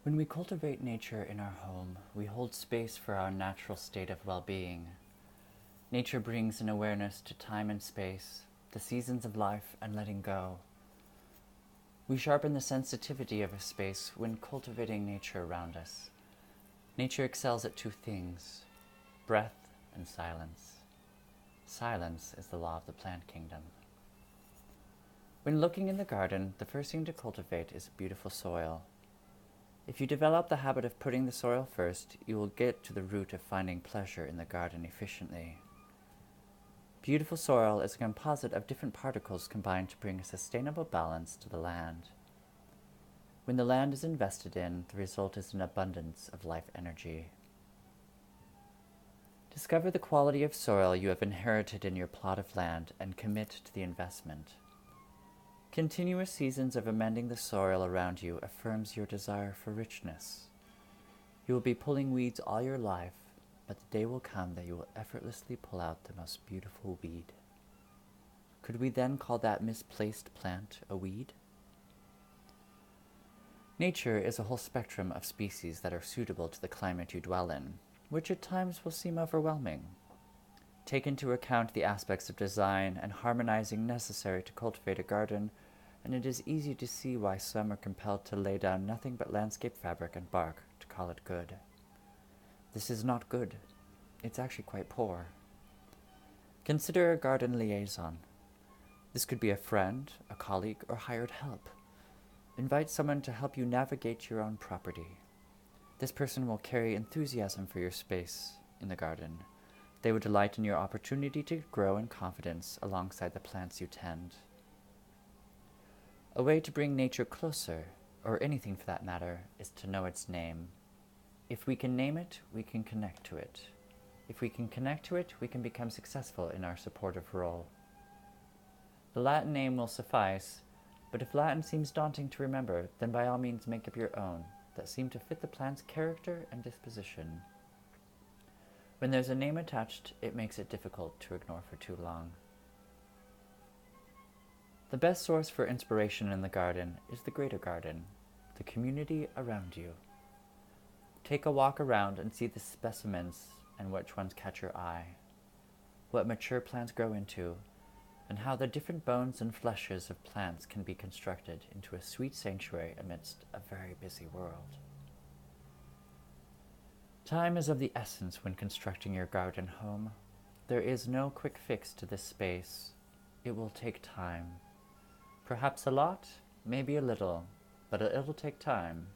When we cultivate nature in our home, we hold space for our natural state of well-being. Nature brings an awareness to time and space, the seasons of life, and letting go. We sharpen the sensitivity of a space when cultivating nature around us. Nature excels at two things: breath and silence. Silence is the law of the plant kingdom. When looking in the garden, the first thing to cultivate is beautiful soil. If you develop the habit of putting the soil first, you will get to the root of finding pleasure in the garden efficiently. Beautiful soil is a composite of different particles combined to bring a sustainable balance to the land. When the land is invested in, the result is an abundance of life energy. Discover the quality of soil you have inherited in your plot of land and commit to the investment. Continuous seasons of amending the soil around you affirms your desire for richness. You will be pulling weeds all your life, but the day will come that you will effortlessly pull out the most beautiful weed. Could we then call that misplaced plant a weed? Nature is a whole spectrum of species that are suitable to the climate you dwell in, which at times will seem overwhelming. Take into account the aspects of design and harmonizing necessary to cultivate a garden, and it is easy to see why some are compelled to lay down nothing but landscape fabric and bark to call it good. This is not good. It's actually quite poor. Consider a garden liaison. This could be a friend, a colleague, or hired help. Invite someone to help you navigate your own property. This person will carry enthusiasm for your space in the garden. They will delight in your opportunity to grow in confidence alongside the plants you tend. A way to bring nature closer, or anything for that matter, is to know its name. If we can name it, we can connect to it. If we can connect to it, we can become successful in our supportive role. The Latin name will suffice, but if Latin seems daunting to remember, then by all means make up your own that seem to fit the plant's character and disposition. When there's a name attached, it makes it difficult to ignore for too long. The best source for inspiration in the garden is the greater garden, the community around you. Take a walk around and see the specimens and which ones catch your eye, what mature plants grow into, and how the different bones and fleshes of plants can be constructed into a sweet sanctuary amidst a very busy world. Time is of the essence when constructing your garden home. There is no quick fix to this space. It will take time. Perhaps a lot, maybe a little, but it'll take time.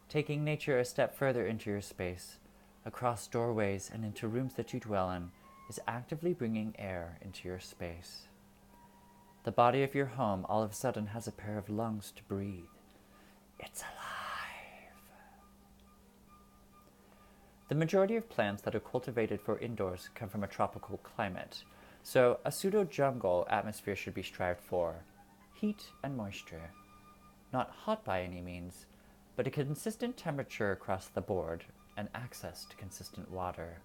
Taking nature a step further into your space, across doorways and into rooms that you dwell in, is actively bringing air into your space. The body of your home all of a sudden has a pair of lungs to breathe. It's alive. The majority of plants that are cultivated for indoors come from a tropical climate, so a pseudo-jungle atmosphere should be strived for. Heat and moisture. Not hot by any means, but a consistent temperature across the board and access to consistent water.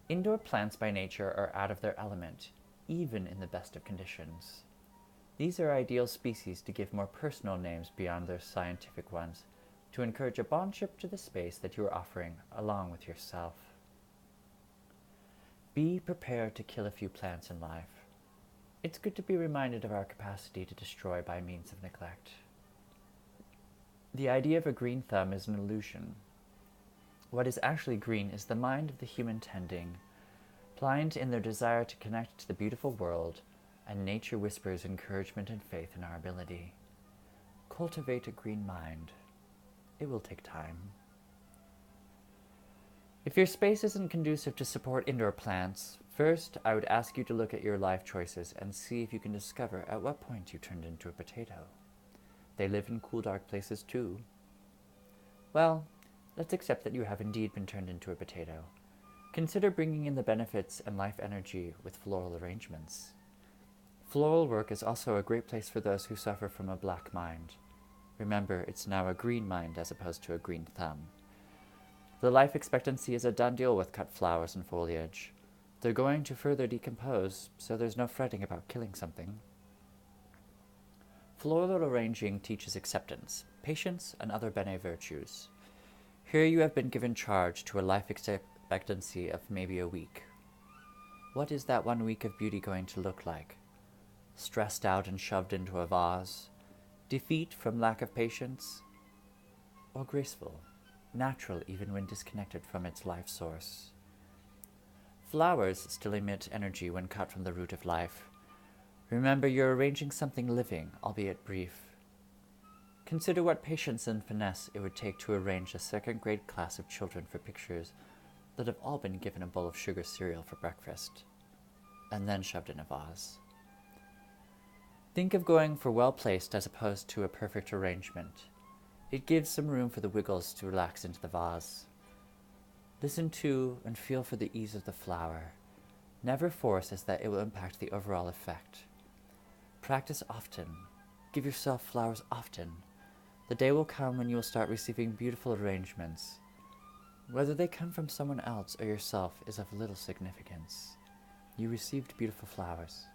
Indoor plants by nature are out of their element, even in the best of conditions. These are ideal species to give more personal names beyond their scientific ones, to encourage a bondship to the space that you are offering along with yourself. Be prepared to kill a few plants in life. It's good to be reminded of our capacity to destroy by means of neglect. The idea of a green thumb is an illusion. What is actually green is the mind of the human tending, blind in their desire to connect to the beautiful world, and nature whispers encouragement and faith in our ability. Cultivate a green mind. It will take time. If your space isn't conducive to support indoor plants, first I would ask you to look at your life choices and see if you can discover at what point you turned into a potato. They live in cool, dark places too. Well, let's accept that you have indeed been turned into a potato. Consider bringing in the benefits and life energy with floral arrangements. Floral work is also a great place for those who suffer from a black mind. Remember, it's now a green mind as opposed to a green thumb. The life expectancy is a done deal with cut flowers and foliage. They're going to further decompose, so there's no fretting about killing something. Floral arranging teaches acceptance, patience, and other bene virtues. Here you have been given charge to a life expectancy of maybe a week. What is that 1 week of beauty going to look like? Stressed out and shoved into a vase? Defeat from lack of patience? Or graceful, natural even when disconnected from its life source? Flowers still emit energy when cut from the root of life. Remember, you're arranging something living, albeit brief. Consider what patience and finesse it would take to arrange a second-grade class of children for pictures that have all been given a bowl of sugar cereal for breakfast, and then shoved in a vase. Think of going for well-placed as opposed to a perfect arrangement. It gives some room for the wiggles to relax into the vase. Listen to and feel for the ease of the flower. Never force as that it will impact the overall effect. Practice often. Give yourself flowers often. The day will come when you will start receiving beautiful arrangements. Whether they come from someone else or yourself is of little significance. You received beautiful flowers.